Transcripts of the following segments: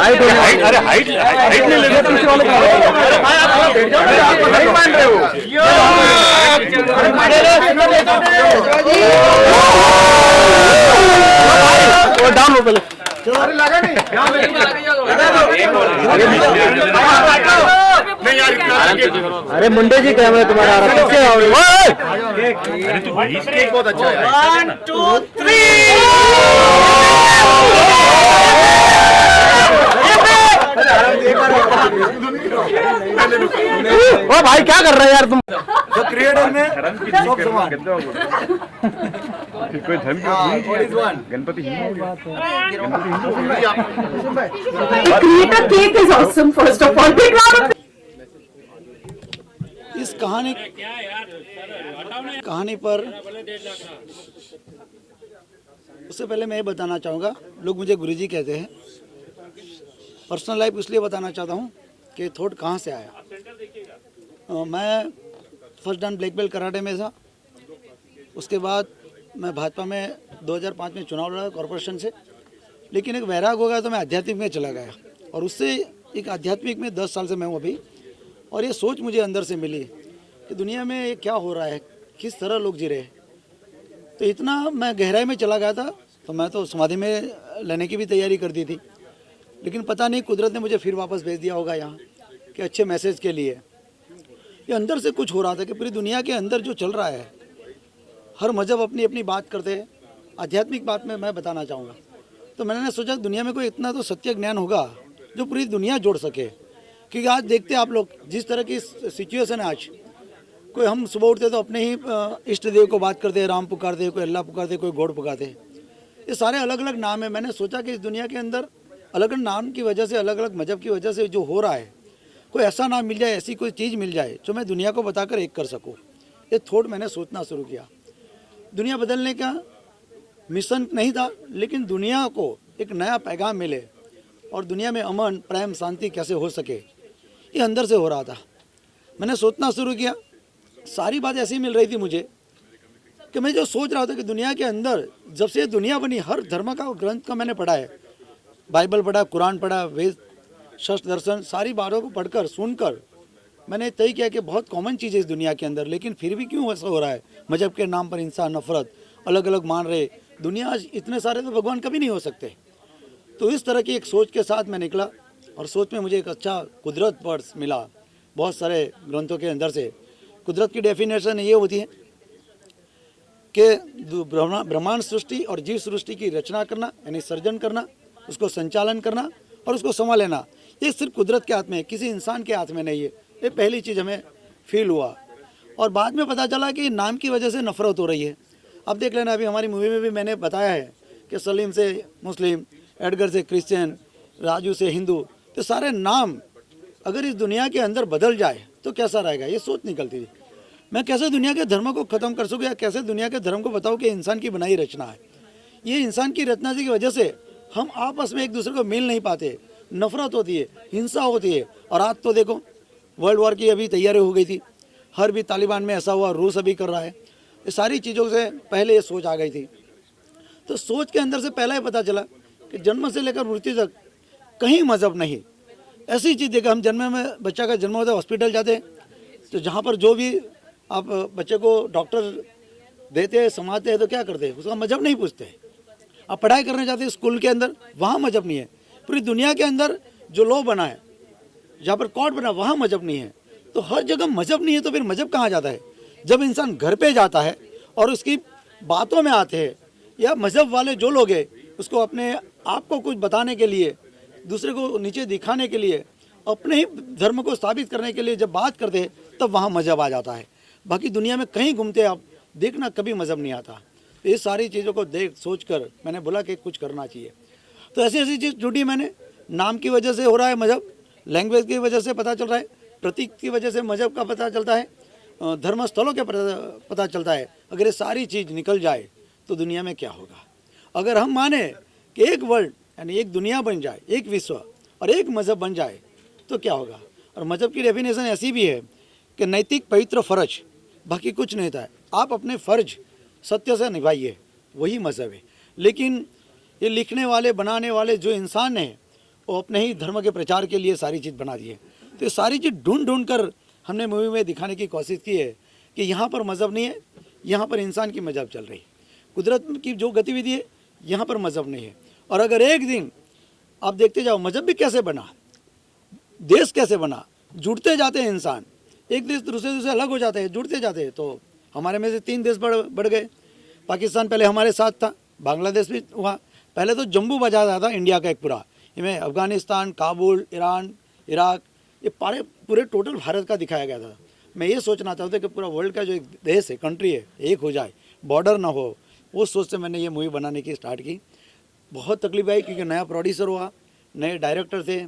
Height अरे height height नहीं ले तुम वाले नहीं मान रहे हो डाउन हो पहले अरे लगा नहीं अरे मुंडे जी कैमरा तुम्हारा आ रहा है अरे तू बहुत अच्छा है 1 2 ओ भाई क्या कर रहे हैं यार तुम तो क्रिएटर में सब समान कोई धर्म Ganpati creator cake is awesome first of all इस कहानी पर उससे पहले मैं ये बताना चाहूँगा, लोग मुझे गुरुजी कहते हैं। पर्सनल लाइफ इसलिए बताना चाहता हूँ कि थॉट कहाँ से आया। मैं first done black belt karate में था। उसके बाद मैं भाजपा में 2005 में चुनाव लड़ा कॉरपोरेशन से, लेकिन एक वैराग हो गया तो मैं आध्यात्मिक में चला गया और उससे एक आध्यात्मिक में 10 साल से मैं हूँ अभी। और ये सोच मुझे अंदर से मिली कि दुनिया में ये क्या हो रहा है, किस तरह लोग जी रहे हैं। तो इतना मैं गहराई में चला गया था, तो मैं तो समाधि में लेने की भी तैयारी कर दी थी, लेकिन पता नहीं कुदरत ने मुझे फिर वापस भेज दिया होगा यहाँ कि अच्छे मैसेज के लिए। ये अंदर से कुछ हो रहा था कि पूरी दुनिया के अंदर जो चल रहा है, हर मजहब अपनी अपनी बात करते हैं, आध्यात्मिक बात में मैं बताना चाहूँगा। तो मैंने सोचा दुनिया में कोई इतना तो सत्य ज्ञान होगा जो पूरी दुनिया जोड़ सके। क्योंकि आज देखते हैं आप लोग जिस तरह की सिचुएशन है आज, कोई हम सुबह उठते तो अपने ही इष्ट देव को बात करते हैं, राम पुकारते हैं, कोई अल्लाह पुकारते हैं, कोई गॉड पुकारते हैं। ये सारे अलग अलग नाम है। मैंने सोचा कि इस दुनिया के अंदर अलग अलग नाम की वजह से, अलग अलग मजहब की वजह से जो हो रहा है, कोई ऐसा नाम मिल जाए, ऐसी कोई चीज़ मिल जाए जो मैं दुनिया को बताकर एक कर सकूँ। ये थॉट मैंने सोचना शुरू किया। दुनिया बदलने का मिशन नहीं था, लेकिन दुनिया को एक नया पैगाम मिले और दुनिया में अमन, प्रेम, शांति कैसे हो सके, ये अंदर से हो रहा था। मैंने सोचना शुरू किया। सारी बात ऐसी मिल रही थी मुझे कि मैं जो सोच रहा था कि दुनिया के अंदर जब से दुनिया बनी, हर धर्म का ग्रंथ का मैंने पढ़ा है, बाइबल पढ़ा, कुरान पढ़ा, वेद, शास्त्र, दर्शन, सारी बातों को पढ़कर सुनकर मैंने तय किया कि बहुत कॉमन चीज़ है इस दुनिया के अंदर, लेकिन फिर भी क्यों ऐसा हो रहा है। मजहब के नाम पर इंसान नफरत अलग अलग मान रहे। दुनिया आज इतने सारे तो भगवान कभी नहीं हो सकते। तो इस तरह की एक सोच के साथ मैं निकला और सोच में मुझे एक अच्छा कुदरत वर्ड्स मिला बहुत सारे ग्रंथों के अंदर से। कुदरत की डेफिनेशन ये होती है कि ब्रह्मांड सृष्टि और जीव सृष्टि की रचना करना, यानी सर्जन करना, उसको संचालन करना और उसको संभाल लेना, ये सिर्फ कुदरत के हाथ में है, किसी इंसान के हाथ में नहीं है। ये पहली चीज़ हमें फील हुआ। और बाद में पता चला कि नाम की वजह से नफरत हो रही है। अब देख लेना, अभी हमारी मूवी में भी मैंने बताया है कि सलीम से मुस्लिम, एडगर से क्रिश्चियन, राजू से हिंदू, तो सारे नाम अगर इस दुनिया के अंदर बदल जाए तो कैसा रहेगा, ये सोच निकलती थी। मैं कैसे दुनिया के धर्म को ख़त्म कर सकूँ, या कैसे दुनिया के धर्म को बताऊँ कि इंसान की बनाई रचना है। ये इंसान की रचना की वजह से हम आपस में एक दूसरे को मिल नहीं पाते, नफरत होती है, हिंसा होती है। और आज तो देखो वर्ल्ड वॉर की अभी तैयारी हो गई थी, हर भी तालिबान में ऐसा हुआ, रूस अभी कर रहा है। ये सारी चीज़ों से पहले ये सोच आ गई थी। तो सोच के अंदर से पहला ही पता चला कि जन्म से लेकर मृत्यु तक कहीं मजहब नहीं। ऐसी चीज़ देखा, हम जन्म में बच्चा का जन्म होता है, हॉस्पिटल जाते हैं, तो जहाँ पर जो भी आप बच्चे को डॉक्टर देते हैं, समाते हैं, तो क्या करते हैं, उसका मजहब नहीं पूछते। आप पढ़ाई करने जाते हैं स्कूल के अंदर, वहाँ मजहब नहीं है। पूरी दुनिया के अंदर जो लॉ बना है, जहाँ पर कोर्ट बना, वहाँ मजहब नहीं है। तो हर जगह मजहब नहीं है, तो फिर मजहब कहाँ जाता है। जब इंसान घर पे जाता है और उसकी बातों में आते हैं, या मजहब वाले जो लोग हैं उसको अपने आप को कुछ बताने के लिए, दूसरे को नीचे दिखाने के लिए, अपने ही धर्म को स्थापित करने के लिए जब बात करते हैं, तब वहाँ मजहब आ जाता है। बाकी दुनिया में कहीं घूमते आप देखना, कभी मजहब नहीं आता। ये सारी चीज़ों को देख सोच कर मैंने बोला कि कुछ करना चाहिए। तो ऐसी ऐसी चीज़ जुटी मैंने। नाम की वजह से हो रहा है मजहब, लैंग्वेज की वजह से पता चल रहा है, प्रतीक की वजह से मजहब का पता चलता है, धर्म स्थलों के पता चलता है। अगर ये सारी चीज़ निकल जाए तो दुनिया में क्या होगा। अगर हम माने कि एक वर्ल्ड यानी एक दुनिया बन जाए, एक विश्व और एक मज़हब बन जाए तो क्या होगा। और मज़हब की डेफिनेशन ऐसी भी है कि नैतिक, पवित्र, फ़र्ज, बाकी कुछ नहीं था। आप अपने फ़र्ज सत्य से निभाइए, वही मज़हब है। लेकिन ये लिखने वाले, बनाने वाले जो इंसान हैं, वो अपने ही धर्म के प्रचार के लिए सारी चीज़ बना दी है। तो ये सारी चीज़ ढूंढ ढूंढ कर हमने मूवी में दिखाने की कोशिश की है कि यहाँ पर मज़हब नहीं है, यहाँ पर इंसान की मज़हब चल रही है। कुदरत की जो गतिविधि है यहाँ पर मज़हब नहीं है। और अगर एक दिन आप देखते जाओ मज़हब भी कैसे बना, देश कैसे बना, जुड़ते जाते हैं इंसान, एक देश दूसरे से अलग हो जाते हैं, जुड़ते जाते हैं। तो हमारे में से 3 देश बढ़ गए। पाकिस्तान पहले हमारे साथ था, बांग्लादेश भी हुआ, पहले तो जम्बू बजा रहा था इंडिया का एक पूरा, इसमें अफगानिस्तान, काबुल, ईरान, इराक, ये पूरे टोटल भारत का दिखाया गया था। मैं ये सोचना चाहता हूँ कि पूरा वर्ल्ड का जो एक देश है, कंट्री है, एक हो जाए, बॉर्डर ना हो, वो सोच से मैंने ये मूवी बनाने की स्टार्ट की। बहुत तकलीफ आई क्योंकि नया प्रोड्यूसर हुआ, नए डायरेक्टर थे,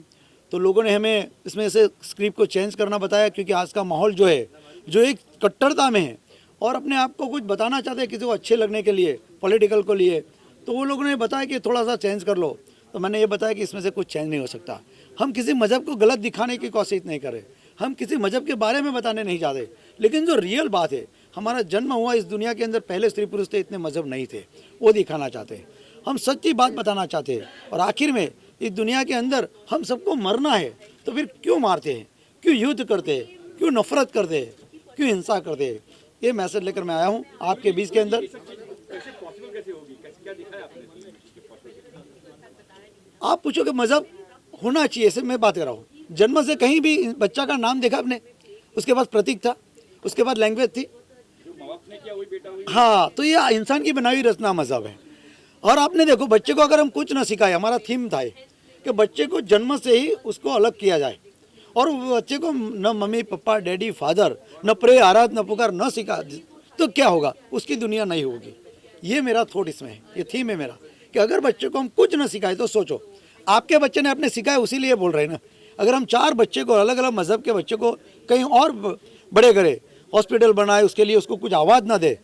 तो लोगों ने हमें इसमें से स्क्रिप्ट को चेंज करना बताया क्योंकि आज का माहौल जो है, जो एक कट्टरता में है और अपने आप को कुछ बताना चाहते हैं किसी को अच्छे लगने के लिए, पॉलिटिकल को लिए, तो वो लोगों ने बताया कि थोड़ा सा चेंज कर लो। तो मैंने ये बताया कि इसमें से कुछ चेंज नहीं हो सकता। हम किसी मज़हब को गलत दिखाने की कोशिश नहीं करें, हम किसी मज़हब के बारे में बताने नहीं चाहते, लेकिन जो रियल बात है, हमारा जन्म हुआ इस दुनिया के अंदर, पहले स्त्री पुरुष थे, इतने मज़हब नहीं थे, वो दिखाना चाहते हैं। हम सच्ची बात बताना चाहते हैं। और आखिर में इस दुनिया के अंदर हम सबको मरना है, तो फिर क्यों मारते हैं, क्यों युद्ध करते हैं, क्यों नफरत करते हैं, क्यों हिंसा करते हैं? ये मैसेज लेकर मैं आया हूँ आपके बीच के अंदर। आप पूछो कि मज़हब होना चाहिए, ऐसे मैं बात कर रहा हूँ। जन्म से कहीं भी बच्चा का नाम देखा आपने, उसके पास प्रतीक था, उसके बाद लैंग्वेज थी, हाँ, तो ये इंसान की बनाई हुई रचना मज़हब है। और आपने देखो, बच्चे को अगर हम कुछ ना सिखाए, हमारा थीम था कि बच्चे को जन्म से ही उसको अलग किया जाए, और बच्चे को न मम्मी पापा डैडी फादर, न प्रे आराध न पुकार न सिखा, तो क्या होगा, उसकी दुनिया नहीं होगी। ये मेरा थॉट इसमें है, ये थीम है मेरा, कि अगर बच्चे को हम कुछ ना सिखाए तो सोचो, आपके बच्चे ने अपने सिखाए, उसी लिए बोल रहे हैं ना। अगर हम 4 बच्चे को, अलग अलग मज़हब के बच्चे को कहीं और बड़े करें, हॉस्पिटल बनाए, उसके लिए उसको कुछ आवाज़ ना दे,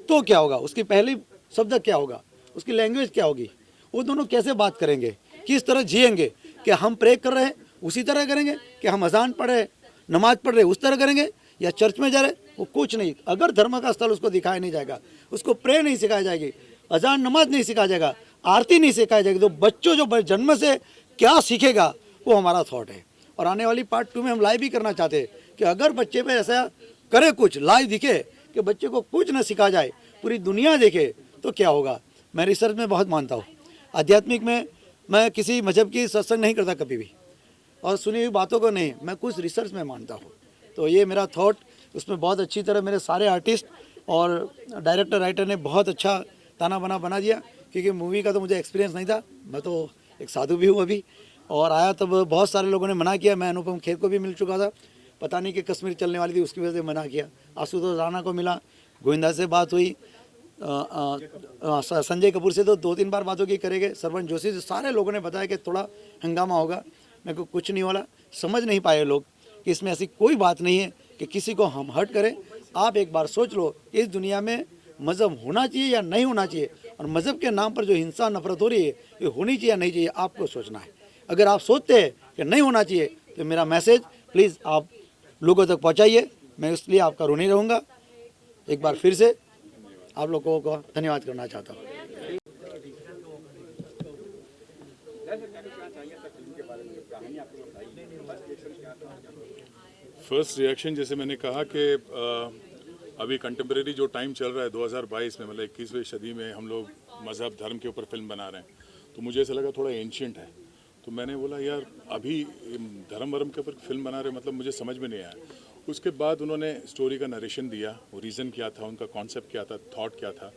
तो क्या होगा, उसकी पहली शब्द क्या होगा, उसकी लैंग्वेज क्या होगी, वो दोनों कैसे बात करेंगे, किस तरह जिएंगे? क्या हम प्रे कर रहे हैं उसी तरह करेंगे, कि हम अजान पढ़ रहे, नमाज पढ़ रहे उस तरह करेंगे, या चर्च में जा रहे, वो कुछ नहीं। अगर धर्म का स्थल उसको दिखाया नहीं जाएगा, उसको प्रे नहीं सिखाया जाएगी, अजान नमाज नहीं सिखाया जाएगा, आरती नहीं सिखाई जाएगी, तो बच्चों जो जन्म से क्या सीखेगा, वो हमारा थॉट है। और आने वाली पार्ट 2 में हम लाइव भी करना चाहते हैं कि अगर बच्चे पे ऐसा करे, कुछ लाइव दिखे कि बच्चे को कुछ न सिखा जाए, पूरी दुनिया देखे, तो क्या होगा। मैं रिसर्च में बहुत मानता हूँ, आध्यात्मिक में मैं किसी मजहब की सत्संग नहीं करता कभी भी, और सुनी हुई बातों को नहीं, मैं कुछ रिसर्च में मानता हूँ। तो ये मेरा थॉट, उसमें बहुत अच्छी तरह मेरे सारे आर्टिस्ट और डायरेक्टर राइटर ने बहुत अच्छा ताना बाना बना दिया, क्योंकि मूवी का तो मुझे एक्सपीरियंस नहीं था, मैं तो एक साधु भी हूँ अभी, और आया तब बहुत सारे लोगों ने मना किया। मैं अनुपम खेर को भी मिल चुका था, पता नहीं कि कश्मीर चलने वाली थी, उसकी वजह से मना किया। आशुतोष राणा को मिला, गोविंदा से बात हुई, संजय कपूर से तो 2-3 बार बात होगी, करेंगे, सरवन जोशी से, सारे लोगों ने बताया कि थोड़ा हंगामा होगा। मेरे को कुछ नहीं वाला, समझ नहीं पाए लोग कि इसमें ऐसी कोई बात नहीं है कि किसी को हम हर्ट करें। आप एक बार सोच लो, इस दुनिया में मज़हब होना चाहिए या नहीं होना चाहिए, और मज़हब के नाम पर जो हिंसा नफरत हो रही है, ये होनी चाहिए या नहीं चाहिए, आपको सोचना है। अगर आप सोचते हैं कि नहीं होना चाहिए, तो मेरा मैसेज प्लीज़ आप लोगों तक पहुँचाइए, मैं इसलिए आपका ऋणी रहूँगा। एक बार फिर से आप लोगों को धन्यवाद करना चाहता हूँ। फर्स्ट रिएक्शन, जैसे मैंने कहा कि अभी कंटेम्प्रेरी जो टाइम चल रहा है 2022 में, मतलब 21वीं सदी में हम लोग मज़हब धर्म के ऊपर फिल्म बना रहे हैं, तो मुझे ऐसा लगा थोड़ा एंशिएंट है। तो मैंने बोला यार अभी धर्म वर्म के ऊपर फिल्म बना रहे, मतलब मुझे समझ में नहीं आया। उसके बाद उन्होंने स्टोरी का नरेशन दिया, वो रीज़न क्या था, उनका कॉन्सेप्ट क्या था, थॉट क्या था,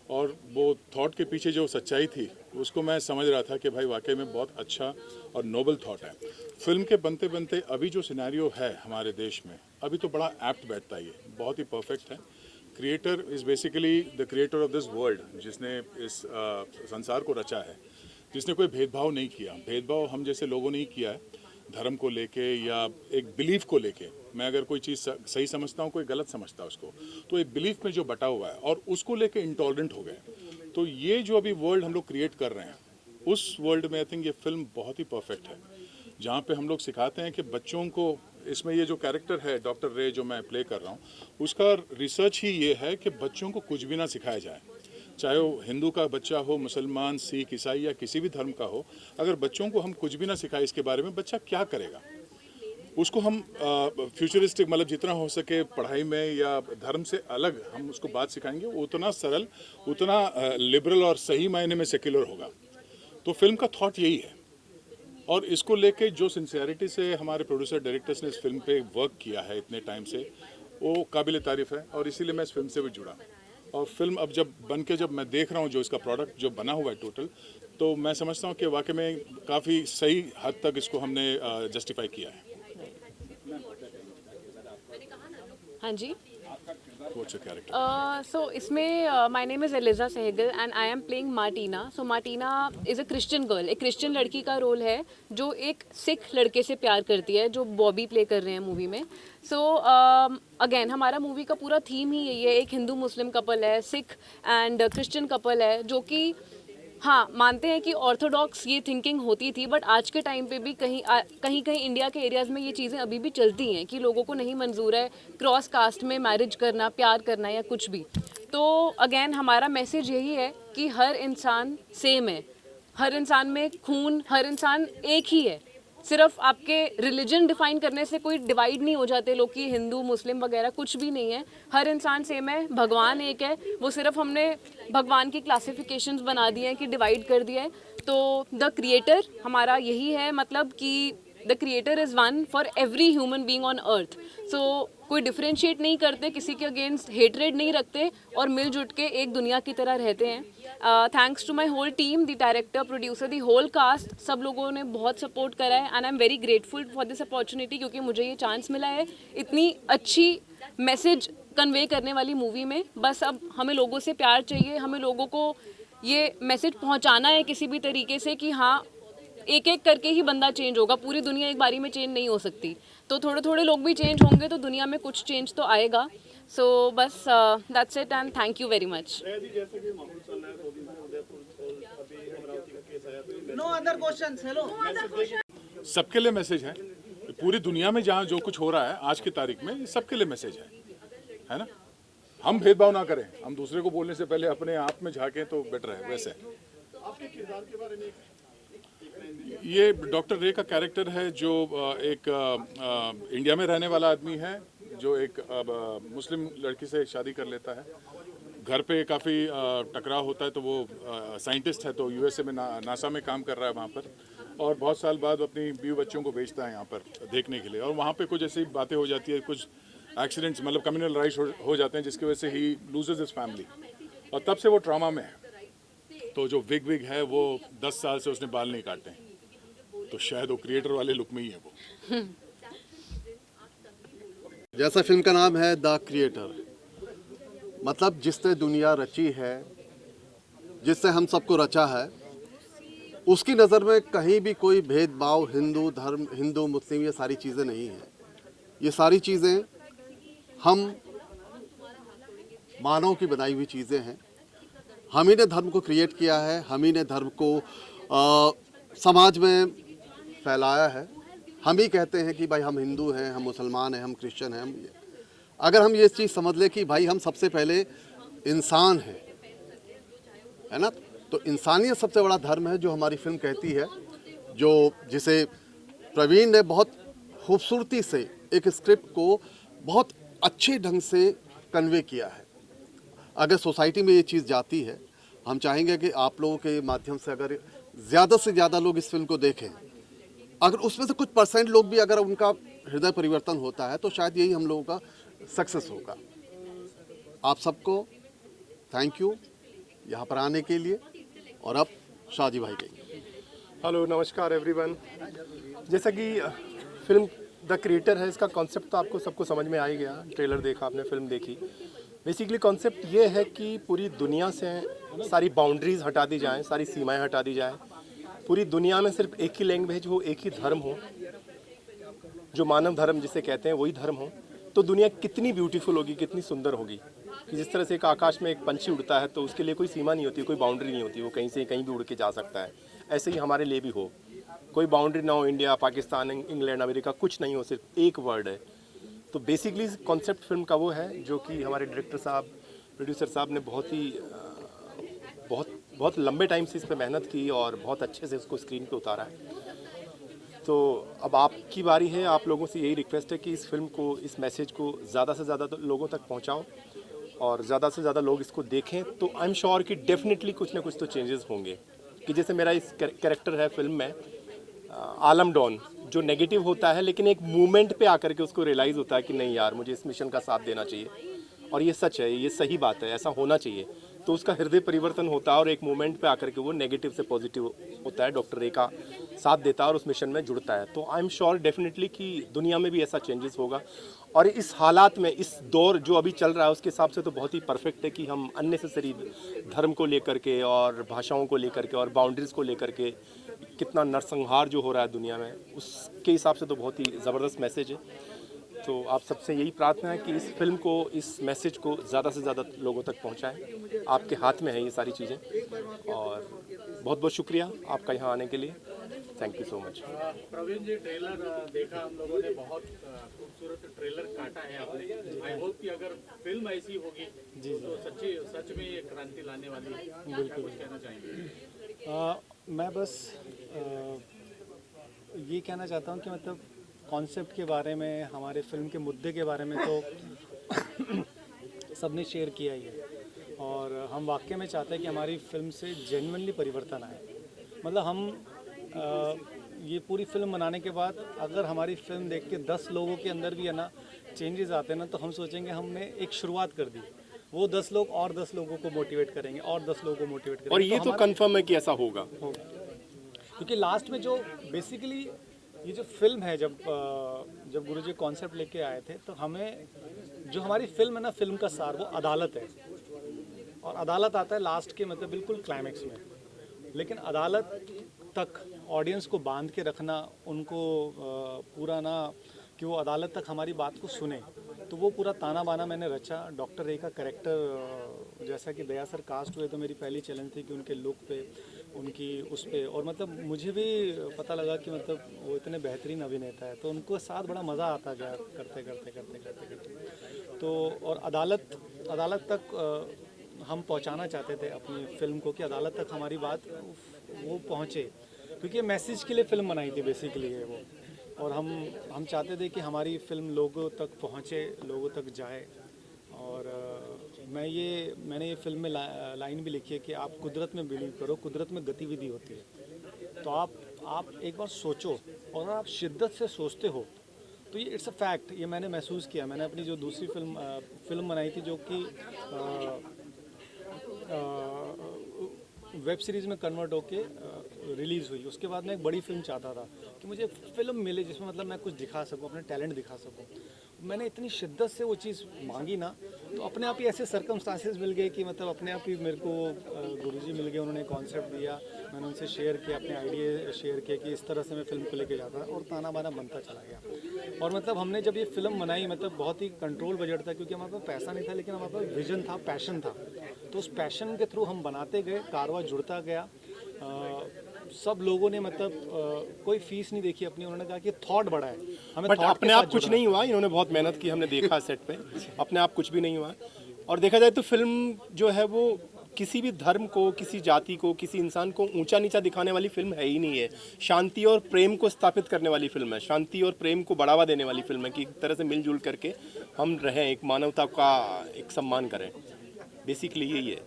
और वो थॉट के पीछे जो सच्चाई थी उसको मैं समझ रहा था कि भाई वाकई में बहुत अच्छा और नोबल थॉट है। फिल्म के बनते बनते अभी जो सिनेरियो है हमारे देश में, अभी तो बड़ा एप्ट बैठता है, ये बहुत ही परफेक्ट है। Creator is basically the creator of this world, जिसने इस संसार को रचा है, जिसने कोई भेदभाव नहीं किया। भेदभाव हम जैसे लोगों ने ही किया है, धर्म को लेके या एक बिलीफ को लेके। मैं अगर कोई चीज़ सही समझता हूँ, कोई गलत समझता है उसको, तो एक बिलीफ में जो बटा हुआ है और उसको लेके इंटॉलरेंट हो गए। तो ये जो अभी वर्ल्ड हम लोग क्रिएट कर रहे हैं, उस वर्ल्ड में आई थिंक ये फिल्म बहुत ही परफेक्ट है, जहाँ पे हम लोग सिखाते हैं कि बच्चों को, इसमें ये जो कैरेक्टर है डॉक्टर रे जो मैं प्ले कर रहा हूँ, उसका रिसर्च ही ये है कि बच्चों को कुछ भी ना सिखाया जाए, चाहे वो हिंदू का बच्चा हो, मुसलमान, सिख, ईसाई या किसी भी धर्म का हो, अगर बच्चों को हम कुछ भी ना सिखाएं इसके बारे में, बच्चा क्या करेगा? उसको हम फ्यूचरिस्टिक मतलब जितना हो सके पढ़ाई में या धर्म से अलग हम उसको बात सिखाएंगे, उतना सरल, उतना लिबरल और सही मायने में सेक्युलर होगा। तो फिल्म का थॉट यही है, और इसको लेके जो सिंसियरिटी से हमारे प्रोड्यूसर डायरेक्टर्स ने इस फिल्म पे वर्क किया है इतने टाइम से, वो काबिल तारीफ़ है, और इसीलिए मैं इस फिल्म से भी जुड़ा। और फिल्म अब जब मैं देख रहा हूँ जो इसका प्रोडक्ट जो बना हुआ है टोटल, तो मैं समझता हूँ कि वाकई में काफ़ी सही हद तक इसको हमने जस्टिफाई किया है। हाँ जी। What's your character? So इसमें my name is Eliza Sehgal and I am playing Martina. So Martina is a Christian girl. एक क्रिश्चियन लड़की का रोल है जो एक सिख लड़के से प्यार करती है, जो बॉबी प्ले कर रहे हैं मूवी में। So अगेन हमारा मूवी का पूरा थीम ही यही है, एक हिंदू मुस्लिम कपल है, सिख एंड क्रिश्चियन कपल है, जो कि हाँ मानते हैं कि ऑर्थोडॉक्स ये थिंकिंग होती थी, बट आज के टाइम पे भी कहीं इंडिया के एरियाज़ में ये चीज़ें अभी भी चलती हैं कि लोगों को नहीं मंजूर है क्रॉस कास्ट में मैरिज करना, प्यार करना या कुछ भी। तो अगेन हमारा मैसेज यही है कि हर इंसान सेम है, हर इंसान में खून, हर इंसान एक ही है। सिर्फ आपके रिलीजन डिफाइन करने से कोई डिवाइड नहीं हो जाते लोग कि हिंदू मुस्लिम वगैरह, कुछ भी नहीं है। हर इंसान सेम है, भगवान एक है, वो सिर्फ हमने भगवान की क्लासिफिकेशंस बना दिए हैं कि डिवाइड कर दिया है। तो द क्रिएटर हमारा यही है, मतलब कि the creator is one for every human being on earth. So कोई डिफ्रेंशिएट नहीं करते, किसी के अगेंस्ट हेटरेड नहीं रखते और मिलजुल के एक दुनिया की तरह रहते हैं। Thanks to my whole team, the director, producer, the whole cast, सब लोगों ने बहुत सपोर्ट करा है and I am very grateful for this opportunity, क्योंकि मुझे ये चांस मिला है इतनी अच्छी मैसेज कन्वे करने वाली मूवी में। बस अब हमें लोगों से प्यार चाहिए, हमें लोगों को ये मैसेज पहुंचाना है किसी भी तरीके से कि हाँ एक एक करके ही बंदा चेंज होगा, पूरी दुनिया एक बारी में चेंज नहीं हो सकती। तो थोड़े थोड़े लोग भी चेंज होंगे तो दुनिया में कुछ चेंज तो आएगा। सो बस that's it and thank you very much. No other questions. Hello, सबके लिए मैसेज है, पूरी दुनिया में जहाँ जो कुछ हो रहा है आज की तारीख में, सबके लिए मैसेज है ना। हम भेदभाव ना करें, हम दूसरे को बोलने से पहले अपने आप में झांकें तो बेटर है। वैसे आपके किरदार के बारे में ये डॉक्टर रे का कैरेक्टर है, जो एक इंडिया में रहने वाला आदमी है, जो एक मुस्लिम लड़की से शादी कर लेता है। घर पे काफ़ी टकराव होता है, तो वो साइंटिस्ट है, तो यूएसए में नासा में काम कर रहा है वहाँ पर, और बहुत साल बाद अपनी बीवी बच्चों को भेजता है यहाँ पर देखने के लिए, और वहाँ पे कुछ ऐसी बातें हो जाती है, कुछ एक्सीडेंट्स मतलब कम्युनल राइट्स हो जाते हैं, जिसकी वजह से ही लूजेज हिज फैमिली, और तब से वो ट्रॉमा में है। तो जो विग है वो 10 साल से उसने बाल नहीं काटे, तो शायद वो क्रिएटर वाले लुक में ही है वो। जैसा फिल्म का नाम है द क्रिएटर, मतलब जिसने दुनिया रची है, जिससे हम सबको रचा है, उसकी नज़र में कहीं भी कोई भेदभाव, हिंदू धर्म, हिंदू मुस्लिम, ये सारी चीज़ें नहीं हैं। ये सारी चीज़ें हम मानव की बनाई हुई चीज़ें हैं। हम ही ने धर्म को क्रिएट किया है, हम ही ने धर्म को समाज में फैलाया है। हम ही कहते हैं कि भाई हम हिंदू हैं, हम मुसलमान हैं, हम क्रिश्चियन हैं। अगर हम ये चीज़ समझ लें कि भाई हम सबसे पहले इंसान हैं, है ना, तो इंसानियत सबसे बड़ा धर्म है, जो हमारी फिल्म कहती है, जिसे प्रवीण ने बहुत खूबसूरती से एक स्क्रिप्ट को बहुत अच्छे ढंग से कन्वे किया है। अगर सोसाइटी में ये चीज़ जाती है, हम चाहेंगे कि आप लोगों के माध्यम से अगर ज़्यादा से ज़्यादा लोग इस फिल्म को देखें, अगर उसमें से कुछ % लोग भी अगर उनका हृदय परिवर्तन होता है, तो शायद यही हम लोगों का सक्सेस होगा। आप सबको थैंक यू यहाँ पर आने के लिए। और अब शाहजी भाई कहेंगे। हेलो, नमस्कार एवरीवन। जैसा कि फिल्म द क्रिएटर है, इसका कॉन्सेप्ट तो आपको सबको समझ में आ ही गया। ट्रेलर देखा आपने, फिल्म देखी। बेसिकली कॉन्सेप्ट ये है कि पूरी दुनिया से सारी बाउंड्रीज़ हटा दी जाएं, सारी सीमाएं हटा दी जाएं, पूरी दुनिया में सिर्फ एक ही लैंग्वेज हो, एक ही धर्म हो, जो मानव धर्म जिसे कहते हैं वही धर्म हो, तो दुनिया कितनी ब्यूटीफुल होगी, कितनी सुंदर होगी। कि जिस तरह से एक आकाश में एक पंछी उड़ता है, तो उसके लिए कोई सीमा नहीं होती, कोई बाउंड्री नहीं होती, वो कहीं से कहीं भी उड़ के जा सकता है। ऐसे ही हमारे लिए भी हो, कोई बाउंड्री ना हो, इंडिया, पाकिस्तान, इंग्लैंड, अमेरिका, कुछ नहीं हो, सिर्फ एक वर्ड है। तो बेसिकली कॉन्सेप्ट फिल्म का वो है, जो कि हमारे डायरेक्टर साहब, प्रोड्यूसर साहब ने बहुत ही बहुत बहुत लंबे टाइम से इस पर मेहनत की और बहुत अच्छे से उसको स्क्रीन पे उतारा है। तो अब आपकी बारी है, आप लोगों से यही रिक्वेस्ट है कि इस फिल्म को, इस मैसेज को ज़्यादा से ज़्यादा लोगों तक पहुंचाओ और ज़्यादा से ज़्यादा लोग इसको देखें। तो आई एम श्योर कि डेफिनेटली कुछ ना कुछ तो चेंजेस होंगे। कि जैसे मेरा इस कैरेक्टर है फिल्म में आलम डॉन, जो नेगेटिव होता है लेकिन एक मूवमेंट पे आकर के उसको रियलाइज़ होता है कि नहीं यार, मुझे इस मिशन का साथ देना चाहिए और ये सच है, ये सही बात है, ऐसा होना चाहिए। तो उसका हृदय परिवर्तन होता है और एक मोमेंट पे आकर के वो नेगेटिव से पॉजिटिव होता है, डॉक्टर रे का साथ देता है और उस मिशन में जुड़ता है। तो आई एम श्योर डेफिनेटली कि दुनिया में भी ऐसा चेंजेस होगा। और इस हालात में, इस दौर जो अभी चल रहा है उसके हिसाब से तो बहुत ही परफेक्ट है कि हम अननेसेसरी धर्म को लेकर के और भाषाओं को लेकर के और बाउंड्रीज़ को लेकर के कितना नरसंहार जो हो रहा है दुनिया में, उसके हिसाब से तो बहुत ही ज़बरदस्त मैसेज है। तो आप सबसे यही प्रार्थना है कि इस फिल्म को, इस मैसेज को ज़्यादा से ज़्यादा लोगों तक पहुंचाएं। आपके हाथ में है ये सारी चीज़ें। और बहुत बहुत शुक्रिया आपका यहाँ आने के लिए। Thank you so much. Praveen ji, trailer देखा हम लोगों ने, बहुत खूबसूरत ट्रेलर काटा है आपने। आई होप कि अगर फिल्म ऐसी होगी तो सच में ये क्रांति लाने वाली है। क्या कुछ कहना चाहेंगे? मैं बस ये कहना चाहता हूँ कि मतलब कॉन्सेप्ट के बारे में, हमारे फिल्म के मुद्दे के बारे में तो सबने शेयर किया ही है और हम वाकई में चाहते हैं कि हमारी फिल्म से जेन्युइनली परिवर्तन आए। मतलब हम ये पूरी फिल्म बनाने के बाद अगर हमारी फिल्म देख के 10 लोगों के अंदर भी है ना चेंजेस आते हैं ना, तो हम सोचेंगे हमने एक शुरुआत कर दी। वो 10 लोग और 10 लोगों को मोटिवेट करेंगे और 10 लोगों को मोटिवेट करेंगे। और ये तो कंफर्म है कि ऐसा होगा, क्योंकि लास्ट में जो बेसिकली ये जो फिल्म है, जब गुरुजी कॉन्सेप्ट लेके आए थे तो हमें जो हमारी फिल्म है ना, फिल्म का सार वो अदालत है। और अदालत आता है लास्ट के मतलब बिल्कुल क्लाइमेक्स में। लेकिन अदालत तक ऑडियंस को बांध के रखना, उनको पूरा ना कि वो अदालत तक हमारी बात को सुने, तो वो पूरा ताना बाना मैंने रचा। डॉक्टर रे का कैरेक्टर जैसा कि दया सर कास्ट हुए तो मेरी पहली चैलेंज थी कि उनके लुक पे, उनकी उस पे, और मतलब मुझे भी पता लगा कि मतलब वो इतने बेहतरीन अभिनेता है, तो उनको साथ बड़ा मज़ा आता गया करते करते। तो और अदालत तक हम पहुंचाना चाहते थे अपनी फिल्म को, कि अदालत तक हमारी बात वो पहुंचे, क्योंकि मैसेज के लिए फ़िल्म बनाई थी बेसिकली है वो। और हम चाहते थे कि हमारी फिल्म लोगों तक पहुंचे, लोगों तक जाए। और मैंने ये फिल्म में लाइन भी लिखी है कि आप कुदरत में बिलीव करो, कुदरत में गतिविधि होती है। तो आप एक बार सोचो, और आप शिद्दत से सोचते हो तो ये इट्स अ फैक्ट। ये मैंने महसूस किया। मैंने अपनी जो दूसरी फिल्म बनाई थी जो कि वेब सीरीज़ में कन्वर्ट होके रिलीज़ हुई, उसके बाद मैं एक बड़ी फिल्म चाहता था कि मुझे फिल्म मिले जिसमें मतलब मैं कुछ दिखा सकूं, अपने टैलेंट दिखा सकूं। मैंने इतनी शिद्दत से वो चीज़ मांगी ना, तो अपने आप ही ऐसे सर्कमस्टांसेस मिल गए कि मतलब अपने आप ही मेरे को गुरुजी मिल गए, उन्होंने कॉन्सेप्ट दिया, मैंने उनसे शेयर किया, अपने आइडिया शेयर किए कि इस तरह से मैं फिल्म को लेके जाता, और ताना बाना बनता चला गया। और मतलब हमने जब ये फिल्म बनाई, मतलब बहुत ही कंट्रोल बजट था, क्योंकि हमारे पास पैसा नहीं था, लेकिन हमारे पास विजन था, पैशन था। तो उस पैशन के थ्रू हम बनाते गए, कारवा जुड़ता गया। सब लोगों ने मतलब कोई फीस नहीं देखी अपनी, उन्होंने कहा कि थॉट बड़ा है, हमें बट अपने आप कुछ नहीं हुआ। इन्होंने बहुत मेहनत की, हमने देखा सेट पे, अपने आप कुछ भी नहीं हुआ। और देखा जाए तो फिल्म जो है वो किसी भी धर्म को, किसी जाति को, किसी इंसान को ऊंचा नीचा दिखाने वाली फिल्म है ही नहीं है। शांति और प्रेम को स्थापित करने वाली फिल्म है, शांति और प्रेम को बढ़ावा देने वाली फिल्म है कि एक तरह से मिलजुल करके हम रहें, एक मानवता का एक सम्मान करें। बेसिकली यही है।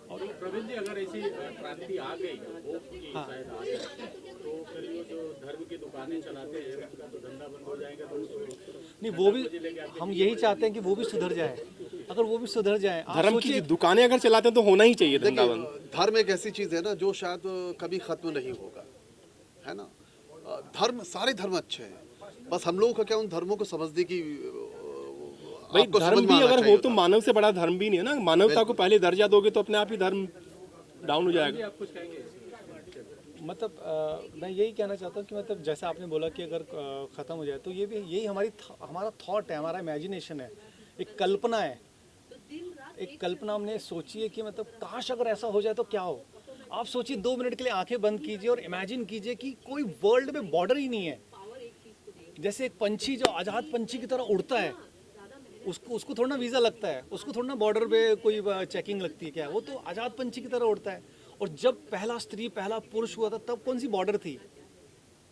और प्रवीण जी, अगर ऐसी क्रांति आ गई, शायद आ गई, तो फिर वो जो धर्म की दुकानें चलाते हैं उनका तो धंधा बंद हो जाएगा। तो नहीं, वो भी हम यही चाहते हैं कि वो भी सुधर जाए। अगर वो भी सुधर जाए, धर्म की दुकानें अगर चलाते हैं तो होना ही चाहिए धंधा बंद। धर्म एक ऐसी चीज है ना जो शायद कभी खत्म नहीं होगा, है ना। धर्म, सारे धर्म अच्छे हैं, बस हम लोगों का क्या उन धर्मों को समझने की भाई धर्म भी अगर हो तो मानव से बड़ा धर्म भी नहीं है ना। मानवता को पहले दर्जा दोगे तो अपने आप ही धर्म डाउन हो जाएगा। आप कुछ कहेंगे? मतलब मैं यही कहना चाहता हूँ कि मतलब जैसा आपने बोला कि अगर ख़त्म हो जाए, तो ये भी यही हमारा थॉट है, हमारा इमेजिनेशन है, एक कल्पना है। एक कल्पना हमने सोची है कि मतलब काश अगर ऐसा हो जाए तो क्या हो। आप सोचिए, 2 मिनट के लिए आंखें बंद कीजिए और इमेजिन कीजिए कि कोई वर्ल्ड में बॉर्डर ही नहीं है। जैसे एक पंछी जो आज़ाद पंछी की तरह उड़ता है, उसको थोड़ा ना वीज़ा लगता है, उसको थोड़ा ना बॉर्डर पे कोई चेकिंग लगती है क्या, वो तो आज़ाद पंछी की तरह उड़ता है। और जब पहला स्त्री पहला पुरुष हुआ था तब कौन सी बॉर्डर थी,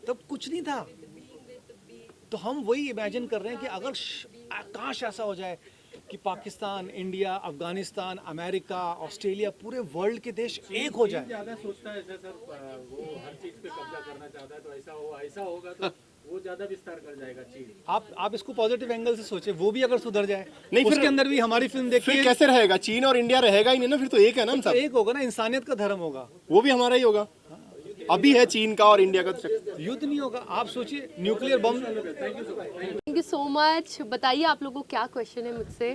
तब कुछ नहीं था। तो हम वही इमेजिन कर रहे हैं कि अगर काश ऐसा हो जाए कि Pakistan, India, Afghanistan, America, Australia, पूरे वर्ल्ड के देश एक हो जाए। ज्यादा सोचता है सर, वो हर चीज पे कब्जा करना चाहता है, तो ऐसा होगा तो वो ज्यादा विस्तार कर जाएगा चीज। आप इसको पॉजिटिव एंगल से सोचे, वो भी अगर सुधर जाए, नहीं, फिर- उसके अंदर भी हमारी फिल्म देखिए, फिर कैसे रहेगा? चीन और इंडिया रहेगा ही नहीं ना, फिर तो एक है ना हम तो सब, एक होगा ना, इंसानियत का धर्म होगा, वो भी हमारा ही होगा। अभी है चीन का और इंडिया का युद्ध नहीं होगा। आप सोचिए nuclear bomb. Thank you so much. बताइए आप लोगों को क्या क्वेश्चन है मुझसे।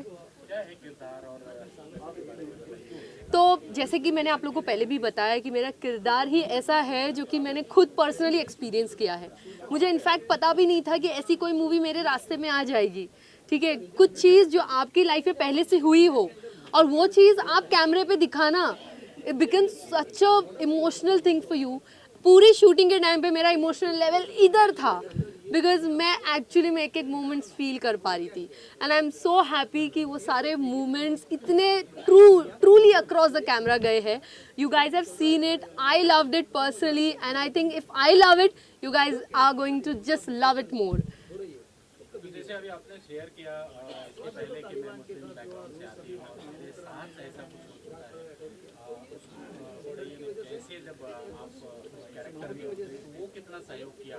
तो जैसे कि मैंने आप लोगों को पहले भी बताया कि मेरा किरदार ही ऐसा है जो कि मैंने खुद पर्सनली एक्सपीरियंस किया है। मुझे इनफैक्ट पता भी नहीं था कि ऐसी कोई मूवी मेरे रास्ते में आ जाएगी। ठीक है, कुछ चीज़ जो आपकी लाइफ में पहले से हुई हो और वो चीज़ आप कैमरे पे दिखाना, it becomes such a emotional thing for you. पूरी शूटिंग के टाइम पे मेरा इमोशनल लेवल इधर था, बिकॉज मैं एक्चुअली में एक एक मोमेंट्स फील कर पा रही थी। And I am so happy कि वो सारे मोमेंट्स इतने ट्रूली अक्रॉस द कैमरा गए हैं। You guys have seen it, I loved it personally, and I think if I love it, you guys are going to just love it more. जैसे अभी आपने share किया इसके पहले कि मैं मुस्लिम बैकग्राउंड से आती हूँ और मेरे साथ ऐसा कुछ हो चुका है, कैसे जब आप कैरेक्टर में होते तो वो कितना सहयोग किया?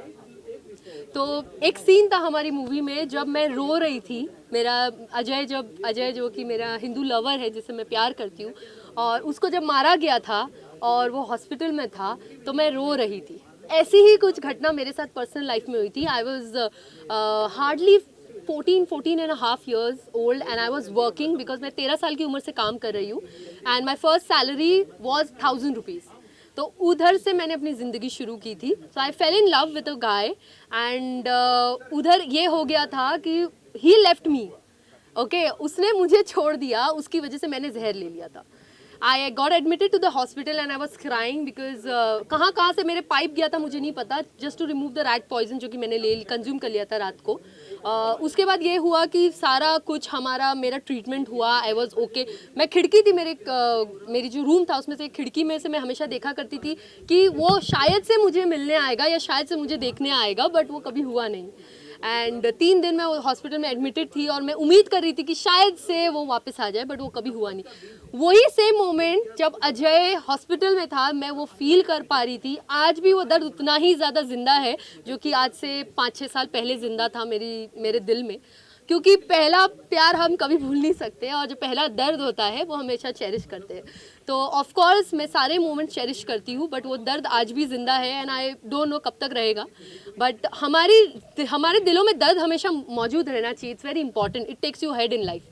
तो एक सीन था हमारी मूवी में जब मैं रो रही थी। मेरा अजय जो कि मेरा हिंदू लवर है जिससे मैं प्यार करती हूँ, और उसको जब मारा गया था और वो हॉस्पिटल में था तो मैं रो रही थी। ऐसी ही कुछ घटना मेरे साथ पर्सनल लाइफ में हुई थी। I was hardly 14 and a half years old and I was working because मैं 13 साल की उम्र से काम कर रही हूँ and my first salary was 1000 rupees। तो उधर से मैंने अपनी ज़िंदगी शुरू की थी। So I fell in love with a guy and उधर ये हो गया था कि ही लेफ्ट मी, ओके, उसने मुझे छोड़ दिया, उसकी वजह से मैंने जहर ले लिया था। I got admitted to the hospital and I was crying because कहाँ से मेरे पाइप गया था मुझे नहीं पता, just to remove the rat poison जो कि मैंने कंज्यूम कर लिया था रात को। उसके बाद ये हुआ कि सारा कुछ मेरा ट्रीटमेंट हुआ, आई वॉज ओके। मैं खिड़की थी मेरी जो रूम था उसमें से एक खिड़की में से मैं हमेशा देखा करती थी कि वो शायद से मुझे मिलने आएगा या शायद से मुझे देखने आएगा, बट वो कभी हुआ नहीं। एंड 3 दिन मैं हॉस्पिटल में एडमिटेड थी और मैं उम्मीद कर रही थी कि शायद से वो वापस आ जाए, बट वो कभी हुआ नहीं। वही सेम मोमेंट जब अजय हॉस्पिटल में था मैं वो फील कर पा रही थी। आज भी वो दर्द उतना ही ज़्यादा जिंदा है जो कि आज से 5-6 साल पहले जिंदा था मेरे दिल में, क्योंकि पहला प्यार हम कभी भूल नहीं सकते और जो पहला दर्द होता है वो हमेशा चेरिश करते हैं। तो ऑफ कोर्स मैं सारे मोमेंट चेरिश करती हूँ, बट वो दर्द आज भी ज़िंदा है एंड आई डोंट नो कब तक रहेगा, बट हमारे दिलों में दर्द हमेशा मौजूद रहना चाहिए। It's very important, it takes you head in life.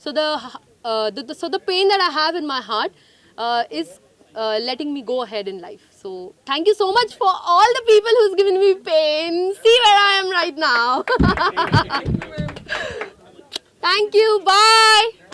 So the pain that I have in my heart is letting me go ahead in life. So thank you so much for all the people who's given me pain. See where I am right now. Thank you. Bye.